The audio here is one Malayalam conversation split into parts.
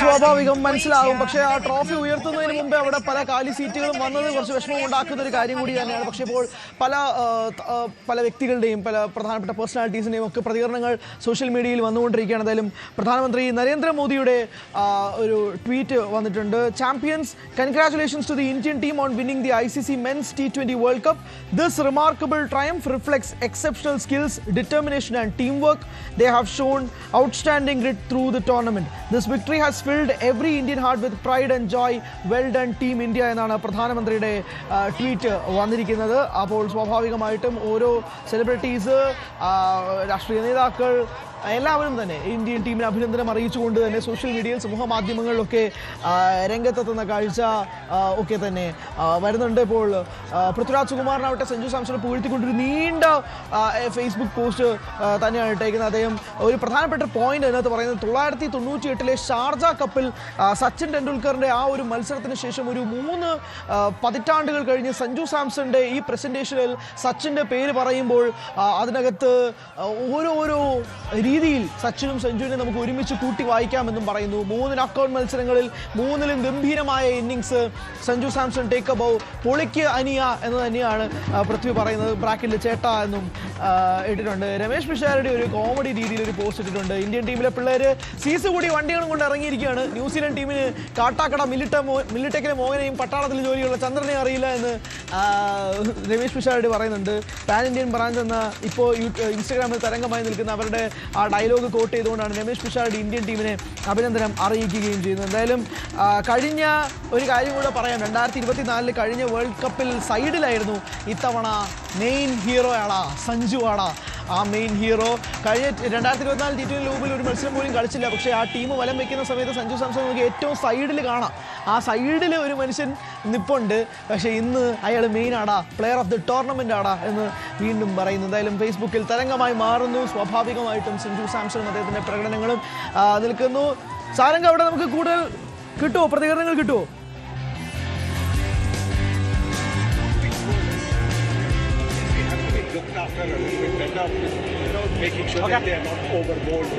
സ്വാഭാവികം മനസ്സിലാകും. പക്ഷേ ആ ട്രോഫി ഉയർത്തുന്നതിന് മുമ്പേ അവിടെ പല കാലി സീറ്റുകളും വന്നത് കുറച്ച് വിഷമം ഉണ്ടാക്കുന്ന ഒരു കാര്യം കൂടി തന്നെയാണ്. പക്ഷേ ഇപ്പോൾ പല വ്യക്തികളുടെയും പല പ്രധാനപ്പെട്ട പേഴ്സണാലിറ്റീസിൻ്റെയും ഒക്കെ പ്രതികരണങ്ങൾ സോഷ്യൽ മീഡിയയിൽ വന്നുകൊണ്ടിരിക്കുകയാണ്. എന്തായാലും പ്രധാനമന്ത്രി നരേന്ദ്രമോദിയുടെ ഒരു ട്വീറ്റ് വന്നിട്ടുണ്ട്. Champions, congratulations to the Indian team on winning the ICC Men's T20 World Cup. This remarkable triumph reflects exceptional skills, determination and teamwork. They have shown outstanding grit through the tournament. This victory has filled every Indian heart with pride and joy. Well done Team India എന്നാണ് പ്രധാനമന്ത്രിയുടെ ട്വീറ്റ് വന്നിരിക്കുന്നത്. അപ്പോൾ സ്വാഭാവികമായിട്ടും ഓരോ സെലിബ്രിറ്റീസ്, രാഷ്ട്രീയ നേതാക്കൾ എല്ലാവരും തന്നെ ഇന്ത്യൻ ടീമിന് അഭിനന്ദനം അറിയിച്ചുകൊണ്ട് തന്നെ സോഷ്യൽ മീഡിയയിൽ സമൂഹ മാധ്യമങ്ങളിലൊക്കെ രംഗത്തെത്തുന്ന കാഴ്ച ഒക്കെ തന്നെ വരുന്നുണ്ട്. ഇപ്പോൾ പൃഥ്വിരാജ് സുകുമാരനാവട്ടെ സഞ്ജു സാംസണെ പുകഴ്ത്തിക്കൊണ്ടൊരു നീണ്ട ഫേസ്ബുക്ക് പോസ്റ്റ് തന്നെയാണ് ഇട്ടേക്കുന്നത്. അദ്ദേഹം ഒരു പ്രധാനപ്പെട്ട പോയിന്റ് അതിനകത്ത് പറയുന്നത് 1998 ഷാർജ കപ്പിൽ സച്ചിൻ ടെണ്ടുൽക്കറിൻ്റെ ആ ഒരു മത്സരത്തിന് ശേഷം ഒരു 3 പതിറ്റാണ്ടുകൾ കഴിഞ്ഞ് സഞ്ജു സാംസണിൻ്റെ ഈ പ്രസൻറ്റേഷനിൽ സച്ചിൻ്റെ പേര് പറയുമ്പോൾ അതിനകത്ത് ഓരോരോ രീതിയിൽ സച്ചിനും സഞ്ജുവിനെ നമുക്ക് ഒരുമിച്ച് കൂട്ടി വായിക്കാമെന്നും പറയുന്നു. 3 നോക്കൌട്ട് മത്സരങ്ങളിൽ 3ലും ഗംഭീരമായ innings Sanju Samson take a, പൊളിക്ക് അനിയ എന്ന് തന്നെയാണ് പൃഥ്വി പറയുന്നത്. ബ്രാക്കറ്റിൽ ചേട്ട എന്നും ഇട്ടിട്ടുണ്ട്. രമേശ് പിഷാരടി ഒരു കോമഡി രീതിയിൽ ഒരു പോസ്റ്റ് ഇട്ടിട്ടുണ്ട്. ഇന്ത്യൻ ടീമിലെ പിള്ളേർ സീസ് കൂടി വണ്ടികളും കൊണ്ട് ഇറങ്ങിയിരിക്കുകയാണ്. ന്യൂസിലൻഡ് ടീമിന് കാട്ടാക്കട മില്ലിട്ടക്കിലെ മോഹനെയും പട്ടാളത്തിൽ ജോലിയുള്ള ചന്ദ്രനെ അറിയില്ല എന്ന് രമേശ് പിഷാരടി പറയുന്നുണ്ട്. പാൻ ഇന്ത്യൻ ബ്രാഞ്ച് എന്ന ഇപ്പോൾ ഇൻസ്റ്റഗ്രാമിൽ തരംഗമായി നിൽക്കുന്ന അവരുടെ ആ ഡയലോഗ് കോട്ട് ചെയ്തുകൊണ്ടാണ് രമേശ് പിഷാരടി ഇന്ത്യൻ ടീമിനെ അഭിനന്ദനം അറിയിക്കുകയും ചെയ്യുന്നത്. എന്തായാലും കഴിഞ്ഞ ഒരു കാര്യം കൂടെ പറയാം. 2024 കഴിഞ്ഞ വേൾഡ് കപ്പിൽ സൈഡിലായിരുന്നു. ഇത്തവണ മെയിൻ ഹീറോ ആടാ സഞ്ജു ആടാ. ആ മെയിൻ ഹീറോ കഴിഞ്ഞ 2024 T20 ലോകകപ്പിൽ ഒരു മത്സരം പോലും കളിച്ചില്ല. പക്ഷേ ആ ടീം വലം വയ്ക്കുന്ന സമയത്ത് സഞ്ജു സാംസൺ നമുക്ക് ഏറ്റവും സൈഡിൽ കാണാം. ആ സൈഡിൽ ഒരു മനുഷ്യൻ നിപ്പുണ്ട്. പക്ഷേ ഇന്ന് അയാൾ മെയിൻ ആടാ, പ്ലെയർ ഓഫ് ദി ടൂർണമെൻ്റ് ആടാ എന്ന് വീണ്ടും പറയുന്നു. എന്തായാലും ഫേസ്ബുക്കിൽ തരംഗമായി മാറുന്നു. സ്വാഭാവികമായിട്ടും സഞ്ജു സാംസണും അദ്ദേഹത്തിൻ്റെ പ്രകടനങ്ങളും നിൽക്കുന്നു. സാരംഗ്, അവിടെ നമുക്ക് കൂടുതൽ കിട്ടുമോ, പ്രതികരണങ്ങൾ കിട്ടുമോ? After a little bit better, making sure that they are not overworked.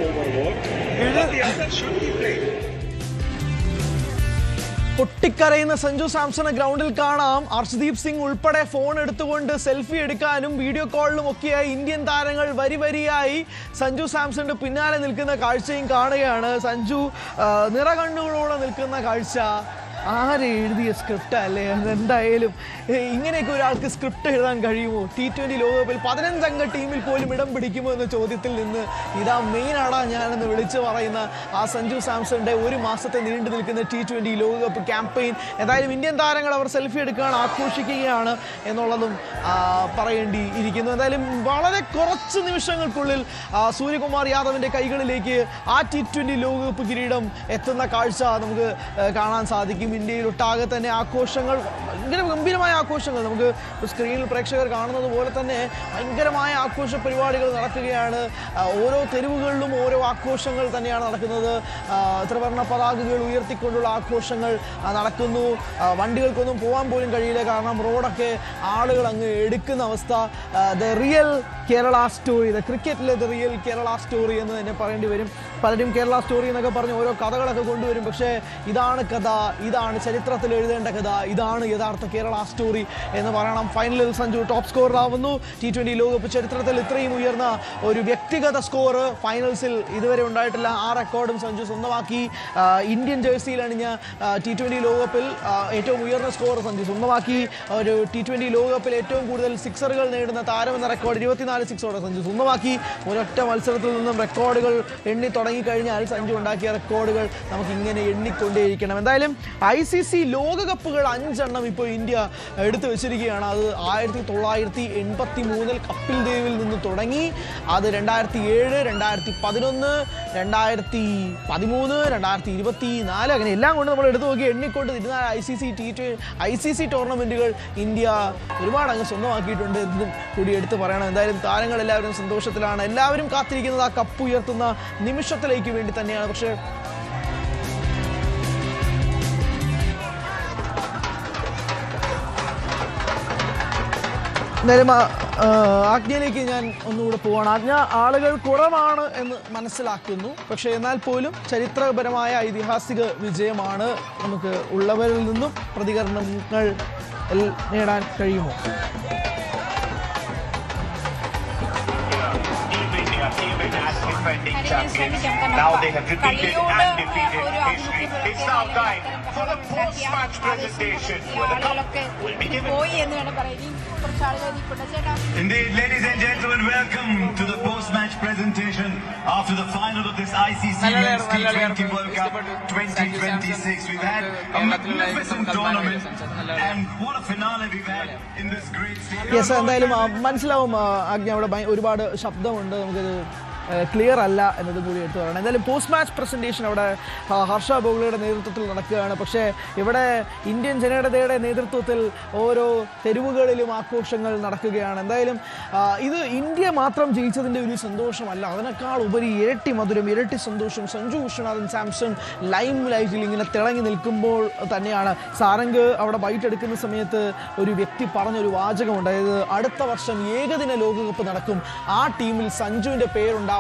But the others should be playing. പൊട്ടിക്കരയുന്ന Sanju സാംസണെ ഗ്രൗണ്ടിൽ കാണാം. അർഷ്ദീപ് സിംഗ് ഉൾപ്പെടെ ഫോൺ എടുത്തുകൊണ്ട് സെൽഫി എടുക്കാനും വീഡിയോ കോളിലും ഒക്കെയായി ഇന്ത്യൻ താരങ്ങൾ വരിയായി സഞ്ജു സാംസണിന്റെ പിന്നാലെ നിൽക്കുന്ന കാഴ്ചയും കാണുകയാണ്. സഞ്ജു നിറകണ്ണുകളോടെ നിൽക്കുന്ന കാഴ്ച ആരെ എഴുതിയ സ്ക്രിപ്റ്റ് അല്ലേ? എന്തായാലും ഇങ്ങനെയൊക്കെ ഒരാൾക്ക് സ്ക്രിപ്റ്റ് എഴുതാൻ കഴിയുമോ? T20 ലോകകപ്പിൽ 15 അംഗ ടീമിൽ പോലും ഇടം പിടിക്കുമോ എന്ന ചോദ്യത്തിൽ നിന്ന് ഇതാ മെയിൻ ആടാ ഞാനെന്ന് വിളിച്ചു പറയുന്ന ആ സഞ്ജു സാംസണിൻ്റെ ഒരു മാസത്തെ നീണ്ടു നിൽക്കുന്ന T20 ലോകകപ്പ് ക്യാമ്പയിൻ. എന്തായാലും ഇന്ത്യൻ താരങ്ങൾ അവർ സെൽഫി എടുക്കുകയാണ്, ആഘോഷിക്കുകയാണ് എന്നുള്ളതും പറയേണ്ടി ഇരിക്കുന്നു. എന്തായാലും വളരെ കുറച്ച് നിമിഷങ്ങൾക്കുള്ളിൽ സൂര്യകുമാർ യാദവിൻ്റെ കൈകളിലേക്ക് ആ T20 ലോകകപ്പ് കിരീടം എത്തുന്ന കാഴ്ച നമുക്ക് കാണാൻ സാധിക്കും. ഇന്ത്യയിലൊട്ടാകെ തന്നെ ആഘോഷങ്ങൾ, ഭയങ്കര ഗംഭീരമായ ആഘോഷങ്ങൾ. നമുക്ക് സ്ക്രീനിൽ പ്രേക്ഷകർ കാണുന്നത് പോലെ തന്നെ ഭയങ്കരമായ ആഘോഷ പരിപാടികൾ നടക്കുകയാണ്. ഓരോ തെരുവുകളിലും ഓരോ ആഘോഷങ്ങൾ തന്നെയാണ് നടക്കുന്നത്. ത്രിവർണ്ണ പതാകകൾ ഉയർത്തിക്കൊണ്ടുള്ള ആഘോഷങ്ങൾ നടക്കുന്നു. വണ്ടികൾക്കൊന്നും പോകാൻ പോലും കഴിയില്ല, കാരണം റോഡൊക്കെ ആളുകൾ അങ്ങ് എടുക്കുന്ന അവസ്ഥ. The real Kerala story, the ക്രിക്കറ്റിലെ ദ റിയൽ കേരള സ്റ്റോറി എന്ന് തന്നെ പറയേണ്ടി വരും. പലരും കേരള സ്റ്റോറി എന്നൊക്കെ പറഞ്ഞ് ഓരോ കഥകളൊക്കെ കൊണ്ടുവരും. പക്ഷേ ഇതാണ് കഥ, ഇതാണ് ചരിത്രത്തിൽ എഴുതേണ്ട കഥ, ഇതാണ് യഥാർത്ഥ കേരള സ്റ്റോറി എന്ന് പറയണം. ഫൈനലിൽ സഞ്ജു ടോപ്പ് സ്കോറർ ആവുന്നു. T20 ലോകകപ്പ് ചരിത്രത്തിൽ ഇത്രയും ഉയർന്ന ഒരു വ്യക്തിഗത സ്കോർ ഫൈനൽസിൽ ഇതുവരെ ഉണ്ടായിട്ടില്ല. ആ റെക്കോർഡും സഞ്ജു സ്വന്തമാക്കി. ഇന്ത്യൻ ജേഴ്സിയിൽ അണിഞ്ഞ T20 ലോകകപ്പിൽ ഏറ്റവും ഉയർന്ന സ്കോർ സഞ്ജു സ്വന്തമാക്കി. ഒരു T20 ലോകകപ്പിൽ ഏറ്റവും കൂടുതൽ സിക്സറുകൾ നേടുന്ന താരമെന്ന റെക്കോർഡ് 24 സിക്സോടെ സഞ്ജു സ്വന്തമാക്കി. ഒരൊറ്റ മത്സരത്തിൽ നിന്നും റെക്കോർഡുകൾ എണ്ണി തുടങ്ങിക്കഴിഞ്ഞാൽ സഞ്ജു ഉണ്ടാക്കിയ റെക്കോർഡുകൾ നമുക്ക് ഇങ്ങനെ എണ്ണിക്കൊണ്ടേയിരിക്കണം. എന്തായാലും ICC ലോകകപ്പുകൾ 5 ഇപ്പോൾ ഇന്ത്യ എടുത്തു വെച്ചിരിക്കുകയാണ്. അത് 1983 കപിൽ ദേവിൽ നിന്ന് തുടങ്ങി. അത് 2007, 2011, 2013, 2024 അങ്ങനെ എല്ലാം കൊണ്ട് നമ്മൾ എടുത്തു നോക്കി എണ്ണിക്കൊണ്ട് 24 ICC ടൂർണമെൻറ്റുകൾ ഇന്ത്യ ഒരുപാട് അങ്ങ് സ്വന്തമാക്കിയിട്ടുണ്ട് എന്നും കൂടി എടുത്ത് പറയണം. എന്തായാലും താരങ്ങൾ എല്ലാവരും സന്തോഷത്തിലാണ്. എല്ലാവരും കാത്തിരിക്കുന്നത് ആ കപ്പ് ഉയർത്തുന്ന നിമിഷത്തിലേക്ക് വേണ്ടി തന്നെയാണ്. പക്ഷേ എന്തായാലും ആജ്ഞയിലേക്ക് ഞാൻ ഒന്നുകൂടെ പോവാണ്. ആജ്ഞ ആളുകൾ കുറവാണ് എന്ന് മനസ്സിലാക്കുന്നു. പക്ഷേ എന്നാൽ പോലും ചരിത്രപരമായ ഐതിഹാസിക വിജയമാണ്. നമുക്ക് ഉള്ളവരിൽ നിന്നും പ്രതികരണങ്ങൾ നേടാൻ കഴിയുമോ? Now they have repeated and defeated history. It's now time for the post-match presentation, where the cup will be given. Indeed, ladies and gentlemen, welcome to the post-match presentation after the final of this ICC Men's T20 World Cup 2026. We've had a magnificent tournament, and what a finale we've had in this great stadium. Yes, എന്തായാലും മനസ്സിലാവും ആജ്ഞ. അവിടെ ഒരുപാട് ശബ്ദമുണ്ട്, നമുക്കത് ക്ലിയർ അല്ല എന്നത് കൂടി എടുത്തു പറയണം. എന്തായാലും പോസ്റ്റ് മാച്ച് പ്രസൻറ്റേഷൻ അവിടെ ഹർഷ ബോഗ്ലയുടെ നേതൃത്വത്തിൽ നടക്കുകയാണ്. പക്ഷേ ഇവിടെ ഇന്ത്യൻ ജനതയുടെ നേതൃത്വത്തിൽ ഓരോ തെരുവുകളിലും ആഘോഷങ്ങൾ നടക്കുകയാണ്. എന്തായാലും ഇത് ഇന്ത്യ മാത്രം ജയിച്ചതിൻ്റെ ഒരു സന്തോഷമല്ല, അതിനേക്കാൾ ഉപരി ഇരട്ടി മധുരം, ഇരട്ടി സന്തോഷം സഞ്ജു വിശ്വനാഥൻ സാംസൺ ലൈം ലൈറ്റിൽ ഇങ്ങനെ തിളങ്ങി നിൽക്കുമ്പോൾ തന്നെയാണ്. സാരംഗ് അവിടെ ബൈറ്റ് എടുക്കുന്ന സമയത്ത് ഒരു വ്യക്തി പറഞ്ഞൊരു വാചകമുണ്ട്, അതായത് അടുത്ത വർഷം ഏകദിന ലോകകപ്പ് നടക്കും, ആ ടീമിൽ സഞ്ജുവിൻ്റെ പേരുണ്ടാവണം,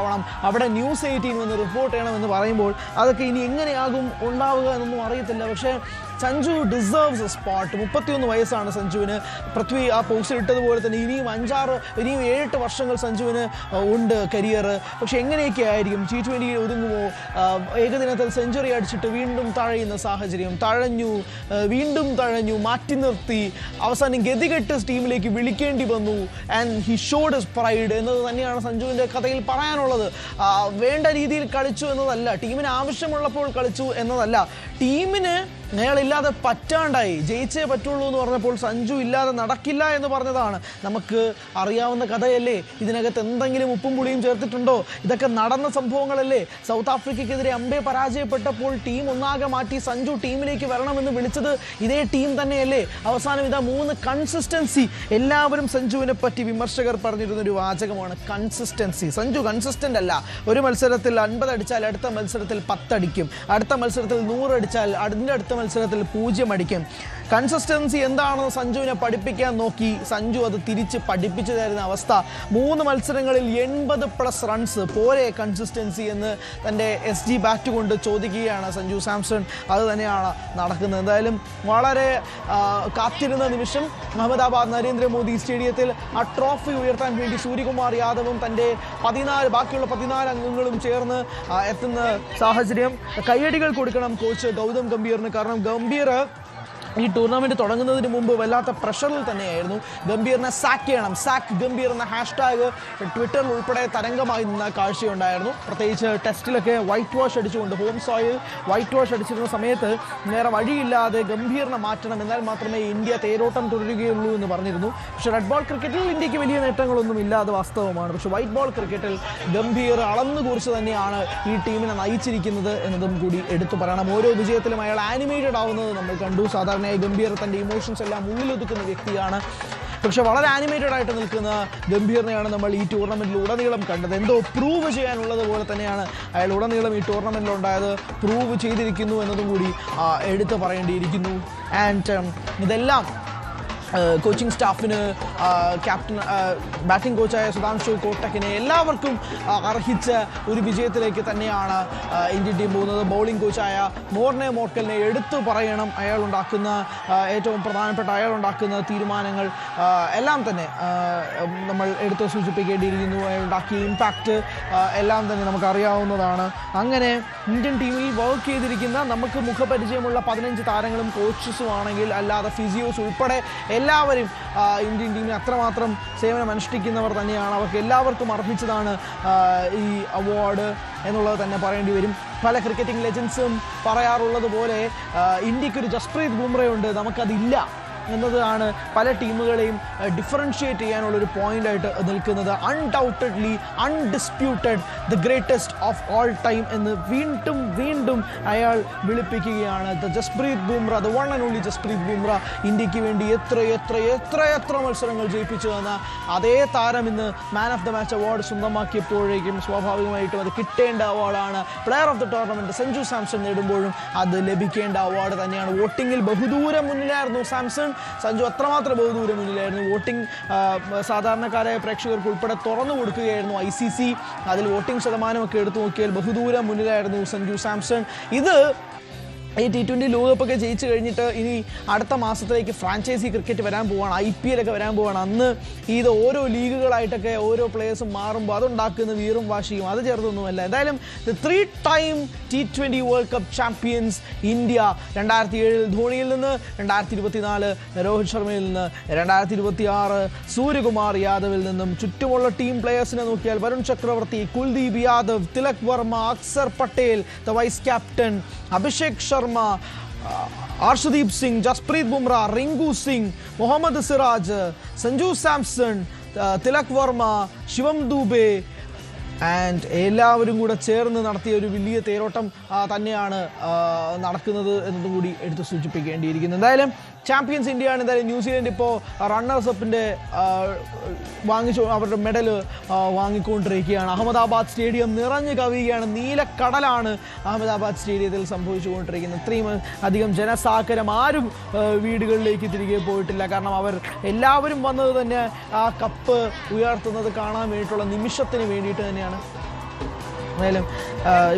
അവിടെ ന്യൂസ് 18 വന്ന് റിപ്പോർട്ട് ചെയ്യണമെന്ന് പറയുമ്പോൾ അതൊക്കെ ഇനി എങ്ങനെയാകും ഉണ്ടാവുക എന്നൊന്നും അറിയത്തില്ല. പക്ഷേ സഞ്ജു ഡിസേർവ്സ് എ സ്പോട്ട്. 31 വയസ്സാണ് സഞ്ജുവിന്. പൃഥ്വി ആ പോസ്റ്റിൽ ഇട്ടതുപോലെ തന്നെ ഇനിയും 7-8 വർഷങ്ങൾ സഞ്ജുവിന് ഉണ്ട് കരിയർ. പക്ഷെ എങ്ങനെയൊക്കെ ആയിരിക്കും? T20 ഒതുങ്ങുമോ? ഏകദിനത്തിൽ സെഞ്ചുറി അടിച്ചിട്ട് വീണ്ടും തഴയുന്ന സാഹചര്യം, വീണ്ടും തഴഞ്ഞു, മാറ്റി നിർത്തി, അവസാനം ഗതികെട്ട് ടീമിലേക്ക് വിളിക്കേണ്ടി വന്നു. And he showed his pride എന്നത് തന്നെയാണ് സഞ്ജുവിൻ്റെ കഥയിൽ പറയാനുള്ളത്. വേണ്ട രീതിയിൽ കളിച്ചു എന്നതല്ല, ടീമിന് ആവശ്യമുള്ളപ്പോൾ കളിച്ചു എന്നതല്ല, ടീമിന് അയാളില്ലാതെ പറ്റാണ്ടായി, ജയിച്ചേ പറ്റുള്ളൂ എന്ന് പറഞ്ഞപ്പോൾ സഞ്ജു ഇല്ലാതെ നടക്കില്ല എന്ന് പറഞ്ഞതാണ്. നമുക്ക് അറിയാവുന്ന കഥയല്ലേ, ഇതിനകത്ത് എന്തെങ്കിലും ഉപ്പും പുളിയും ചേർത്തിട്ടുണ്ടോ? ഇതൊക്കെ നടന്ന സംഭവങ്ങളല്ലേ. സൗത്ത് ആഫ്രിക്കയ്ക്കെതിരെ അമ്പേ പരാജയപ്പെട്ടപ്പോൾ ടീം ഒന്നാകെ മാറ്റി സഞ്ജു ടീമിലേക്ക് വരണമെന്ന് വിളിച്ചത് ഇതേ ടീം തന്നെയല്ലേ. അവസാനം ഇതാ 3 കൺസിസ്റ്റൻസി. എല്ലാവരും സഞ്ജുവിനെ പറ്റി വിമർശകർ പറഞ്ഞിരുന്നൊരു വാചകമാണ് കൺസിസ്റ്റൻസി. സഞ്ജു കൺസിസ്റ്റൻ്റ് അല്ല. ഒരു മത്സരത്തിൽ 50 അടിച്ചാൽ അടുത്ത മത്സരത്തിൽ 10 അടിക്കും, അടുത്ത മത്സരത്തിൽ 100 അടിച്ചാൽ അതിൻ്റെ അടുത്ത മത്സരത്തിൽ 0 അടിക്കും. കൺസിസ്റ്റൻസി എന്താണെന്ന് സഞ്ജുവിനെ പഠിപ്പിക്കാൻ നോക്കി, സഞ്ജു അത് തിരിച്ച് പഠിപ്പിച്ചു തരുന്ന അവസ്ഥ. 3 മത്സരങ്ങളിൽ 80+ റൺസ് പോരെ കൺസിസ്റ്റൻസി എന്ന് തൻ്റെ SG ബാറ്റ് കൊണ്ട് ചോദിക്കുകയാണ് സഞ്ജു സാംസൺ. അത് തന്നെയാണ് നടക്കുന്നത്. എന്തായാലും വളരെ കാത്തിരുന്ന നിമിഷം. അഹമ്മദാബാദ് നരേന്ദ്രമോദി സ്റ്റേഡിയത്തിൽ ആ ട്രോഫി ഉയർത്താൻ വേണ്ടി സൂര്യകുമാർ യാദവും തൻ്റെ ബാക്കിയുള്ള 14 അംഗങ്ങളും ചേർന്ന് എത്തുന്ന സാഹചര്യം. കയ്യടികൾ കൊടുക്കണം കോച്ച് ഗൗതം ഗംഭീറിന്. കാരണം ഗംഭീർ ഈ ടൂർണമെൻറ്റ് തുടങ്ങുന്നതിന് മുമ്പ് വല്ലാത്ത പ്രഷറിൽ തന്നെയായിരുന്നു. ഗംഭീറിനെ സാക്ക് ചെയ്യണം, സാക്ക് ഗംഭീർ എന്ന ഹാഷ്ടാഗ് ട്വിറ്ററിൽ ഉൾപ്പെടെ തരംഗമായി നിന്ന കാഴ്ചയുണ്ടായിരുന്നു. പ്രത്യേകിച്ച് ടെസ്റ്റിലൊക്കെ വൈറ്റ് വാഷ് അടിച്ചുകൊണ്ട്, ഹോം സോയിൽ വൈറ്റ് വാഷ് അടിച്ചിരുന്ന സമയത്ത് വേറെ വഴിയില്ലാതെ ഗംഭീറിനെ മാറ്റണം, എന്നാൽ മാത്രമേ ഇന്ത്യ തേരോട്ടം തുടരുകയുള്ളൂ എന്ന് പറഞ്ഞിരുന്നു. പക്ഷേ റെഡ് ബോൾ ക്രിക്കറ്റിൽ ഇന്ത്യക്ക് വലിയ നേട്ടങ്ങളൊന്നും ഇല്ല, അത് വാസ്തവമാണ്. പക്ഷേ വൈറ്റ് ബോൾ ക്രിക്കറ്റിൽ ഗംഭീർ അളന്നു കുറിച്ച് തന്നെയാണ് ഈ ടീമിനെ നയിച്ചിരിക്കുന്നത് എന്നതും കൂടി എടുത്തു പറയണം. ഓരോ വിജയത്തിലും അയാൾ ആനിമേറ്റഡ് ആവുന്നത് നമ്മൾ കണ്ടു. സാധാരണ ഗംഭീർ തൻ്റെ ഇമോഷൻസ് എല്ലാം ഉള്ളിലൊതുക്കുന്ന വ്യക്തിയാണ്. പക്ഷെ വളരെ ആനിമേറ്റഡ് ആയിട്ട് നിൽക്കുന്ന ഗംഭീറിനെയാണ് നമ്മൾ ഈ ടൂർണമെൻറ്റിൽ ഉടനീളം കണ്ടത്. എന്തോ പ്രൂവ് ചെയ്യാനുള്ളത് പോലെ തന്നെയാണ് അയാൾ ഉടനീളം ഈ ടൂർണമെൻറ്റിലുണ്ടായത്. പ്രൂവ് ചെയ്തിരിക്കുന്നു എന്നതും കൂടി എടുത്തു പറയേണ്ടിയിരിക്കുന്നു. ആൻഡ് ഇതെല്ലാം കോച്ചിങ് സ്റ്റാഫിന്, ക്യാപ്റ്റൻ ബാറ്റിംഗ് കോച്ചായ സുധാംശു കോട്ടക്കിനെ എല്ലാവർക്കും അർഹിച്ച ഒരു വിജയത്തിലേക്ക് തന്നെയാണ് ഇന്ത്യൻ ടീം പോകുന്നത്. ബൗളിംഗ് കോച്ചായ മോർനെ മോർക്കലിനെ എടുത്തു പറയണം. അയാളുണ്ടാക്കുന്ന ഏറ്റവും പ്രധാനപ്പെട്ട അയാളുണ്ടാക്കുന്ന തീരുമാനങ്ങൾ എല്ലാം തന്നെ നമ്മൾ എടുത്ത് സൂചിപ്പിക്കേണ്ടിയിരിക്കുന്നു. അയാളുണ്ടാക്കിയ ഇമ്പാക്റ്റ് എല്ലാം തന്നെ നമുക്കറിയാവുന്നതാണ്. അങ്ങനെ ഇന്ത്യൻ ടീമിൽ വർക്ക് ചെയ്തിരിക്കുന്ന നമുക്ക് മുഖപരിചയമുള്ള 15 താരങ്ങളും കോച്ചസും ആണെങ്കിൽ അല്ലാതെ ഫിസിയോസ് ഉൾപ്പെടെ എല്ലാവരും ഇന്ത്യൻ ടീമിന് അത്രമാത്രം സേവനം അനുഷ്ഠിക്കുന്നവർ തന്നെയാണ്. അവർക്ക് എല്ലാവർക്കും അർഹിച്ചതാണ് ഈ അവാർഡ് എന്നുള്ളത് തന്നെ പറയേണ്ടി വരും. പല ക്രിക്കറ്റിംഗ് ലെജൻസും പറയാറുള്ളത് പോലെ ഇന്ത്യക്കൊരു ജസ്പ്രീത് ബുംറയുണ്ട്, നമുക്കതില്ല എന്നതാണ് പല ടീമുകളെയും ഡിഫറൻഷിയേറ്റ് ചെയ്യാനുള്ളൊരു പോയിൻ്റായിട്ട് നിൽക്കുന്നത്. Undoubtedly, undisputed, the greatest of all time എന്ന് വീണ്ടും വീണ്ടും അയാൾ വിളിപ്പിക്കുകയാണ്. The Jasprit Bumrah, the one and only Jasprit Bumrah. ഇന്ത്യക്ക് വേണ്ടി എത്ര മത്സരങ്ങൾ ജയിപ്പിച്ചു തന്ന അതേ താരം ഇന്ന് man of the match award സ്വന്തമാക്കിയപ്പോഴേക്കും സ്വാഭാവികമായിട്ടും അത് കിട്ടേണ്ട അവാർഡാണ്. Player of the tournament Sanju Samson നേടുമ്പോഴും അത് ലഭിക്കേണ്ട അവാർഡ് തന്നെയാണ്. വോട്ടിങ്ങിൽ ബഹുദൂരം മുന്നിലായിരുന്നു സാംസൺ. എന്തായാലും സഞ്ജു അത്രമാത്രം ബഹുദൂരം മുന്നിലായിരുന്നു. വോട്ടിംഗ് സാധാരണക്കാരായ പ്രേക്ഷകർക്ക് ഉൾപ്പെടെ തുറന്നു കൊടുക്കുകയായിരുന്നു ICC. അതിൽ വോട്ടിംഗ് ശതമാനമൊക്കെ എടുത്തു നോക്കിയാൽ ബഹുദൂരം മുന്നിലായിരുന്നു സഞ്ജു സാംസൺ. ഇത് ഈ T20 ലോകകപ്പൊക്കെ ജയിച്ചു കഴിഞ്ഞിട്ട് ഇനി അടുത്ത മാസത്തിലേക്ക് ഫ്രാഞ്ചൈസി ക്രിക്കറ്റ് വരാൻ പോവാണ്, IPL ഒക്കെ വരാൻ പോവാണ്. അന്ന് ഇത് ഓരോ ലീഗുകളായിട്ടൊക്കെ ഓരോ പ്ലേയേഴ്സും മാറുമ്പോൾ അതുണ്ടാക്കുന്ന വീറും വാശിയും അത് ചെറുതൊന്നുമല്ല. എന്തായാലും 3 time T20 world cup champions India 2007 ധോണിയിൽ നിന്ന്, 2024 രോഹിത് ശർമ്മയിൽ നിന്ന്, 2026 സൂര്യകുമാർ യാദവിൽ നിന്നും. ചുറ്റുമുള്ള ടീം പ്ലേയേഴ്സിനെ നോക്കിയാൽ Varun Chakravarthy, Kuldeep Yadav, Tilak Varma, Axar Patel the vice captain, Abhishek Sharma, Arshdeep Singh, Jasprit Bumrah, Rinku Singh, Mohammed Siraj, Sanju Samson, Tilak Varma, Shivam Dube and എല്ലാവരും കൂടെ ചേർന്ന് നടത്തിയ ഒരു വലിയ തേരോട്ടം തന്നെയാണ് നടക്കുന്നത് എന്നതുകൂടി എടുത്ത് സൂചിപ്പിക്കേണ്ടിയിരിക്കുന്നു. എന്തായാലും ചാമ്പ്യൻസ് ഇന്ത്യയാണ്. എന്തായാലും ന്യൂസിലൻഡ് ഇപ്പോൾ റണ്ണേഴ്സ് അപ്പിൻ്റെ അവരുടെ മെഡൽ വാങ്ങിക്കൊണ്ടിരിക്കുകയാണ്. അഹമ്മദാബാദ് സ്റ്റേഡിയം നിറഞ്ഞു കവിയുകയാണ്. നീലക്കടലാണ് അഹമ്മദാബാദ് സ്റ്റേഡിയത്തിൽ സംഭവിച്ചുകൊണ്ടിരിക്കുന്നത്. ഇത്രയും അധികം ജനസാഗരം ആരും വീടുകളിലേക്ക് തിരികെ പോയിട്ടില്ല. കാരണം അവർ എല്ലാവരും വന്നത് തന്നെ ആ കപ്പ് ഉയർത്തുന്നത് കാണാൻ വേണ്ടിയിട്ടുള്ള നിമിഷത്തിന് വേണ്ടിയിട്ട് തന്നെയാണ്. എന്തായാലും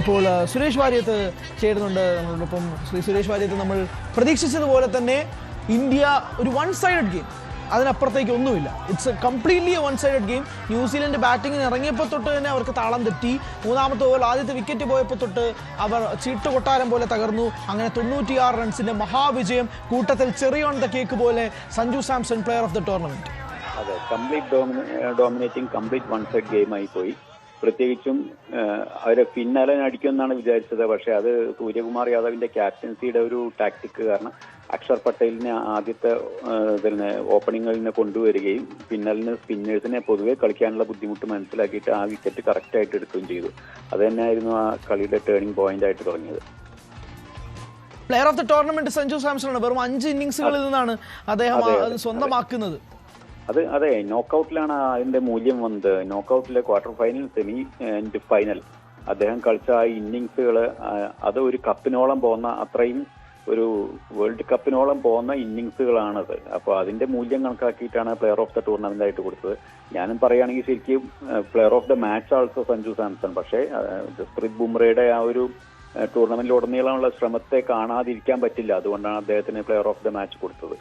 ഇപ്പോൾ സുരേഷ് വാര്യത്ത് ചേരുന്നുണ്ട് നമ്മളോടൊപ്പം. സുരേഷ് വാര്യത്ത്, നമ്മൾ പ്രതീക്ഷിച്ചതുപോലെ തന്നെ ഇന്ത്യ ഒരു വൺ സൈഡഡ് ഗെയിം, അതിനപ്പുറത്തേക്ക് ഒന്നുമില്ല. It's completely a one sided game. New Zealand ബാറ്റിങ്ങിന് ഇറങ്ങിയപ്പോൾ തൊട്ട് തന്നെ അവർക്ക് താളം തെറ്റി. മൂന്നാമത്തെ ഓവർ ആദ്യത്തെ വിക്കറ്റ് പോയപ്പോൾ തൊട്ട് അവർ ചീട്ട് കൊട്ടാരം പോലെ തകർന്നു. അങ്ങനെ 96 റൺസിന്റെ മഹാവിജയം. കൂട്ടത്തിൽ ചെറി ഓൺ ദ കേക്ക് പോലെ Sanju Samson player of the tournament. അതെ, ഡോമിനേറ്റിംഗ് കംപ്ലീറ്റ് വൺ സൈഡ് ഗെയിമായി പോയി. പ്രത്യേകിച്ചും അവരെ പിന്നാലെ അടിക്കുമെന്നാണ് വിചാരിച്ചത്. പക്ഷെ അത് സൂര്യകുമാർ യാദവിന്റെ ക്യാപ്റ്റൻസിയുടെ ഒരു ടാക്ടിക് കാരണം അക്ഷർ പട്ടേലിനെ ആദ്യത്തെ ഓപ്പണിങ്ങിൽ നിന്ന് കൊണ്ടുവരികയും പിന്നാലിന് സ്പിന്നേഴ്സിനെ പൊതുവെ കളിക്കാനുള്ള ബുദ്ധിമുട്ട് മനസ്സിലാക്കിയിട്ട് ആ വിക്കറ്റ് കറക്റ്റായിട്ട് എടുക്കുകയും ചെയ്തു. അത് തന്നെയായിരുന്നു ആ കളിയുടെ ടേണിംഗ് പോയിന്റ് ആയിട്ട് തുടങ്ങിയത്. Player of the tournament Sanju Samson ആണ്. വെറും 5 ഇന്നിംഗ്സുകളിൽ നിന്നാണ് അദ്ദേഹം സ്വന്തമാക്കുന്നത്. അതെ, നോക്കൌട്ടിലാണ് അതിന്റെ മൂല്യം വന്നത്. നോക്കൌട്ടിലെ quarter final, semi and final അദ്ദേഹം കളിച്ച ആ ഇന്നിങ്സുകൾ അത് ഒരു കപ്പിനോളം പോകുന്ന, അത്രയും ഒരു വേൾഡ് കപ്പിനോളം പോകുന്ന ഇന്നിങ്സുകളാണത്. അപ്പോൾ അതിന്റെ മൂല്യം കണക്കാക്കിയിട്ടാണ് പ്ലെയർ ഓഫ് ദ ടൂർണമെന്റ് ആയിട്ട് കൊടുത്തത്. ഞാനും പറയുകയാണെങ്കിൽ ശരിക്കും player of the match also Sanju Samson. പക്ഷേ ജസ്പ്രീത് ബുംറയുടെ ആ ഒരു ടൂർണമെന്റിലുടനീളമുള്ള ശ്രമത്തെ കാണാതിരിക്കാൻ പറ്റില്ല. അതുകൊണ്ടാണ് അദ്ദേഹത്തിന് പ്ലെയർ ഓഫ് ദ മാച്ച് കൊടുത്തത്.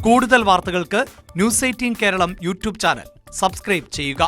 കൂടുതൽ വാർത്തകൾക്ക് News 18 Keralam YouTube channel subscribe ചെയ്യുക.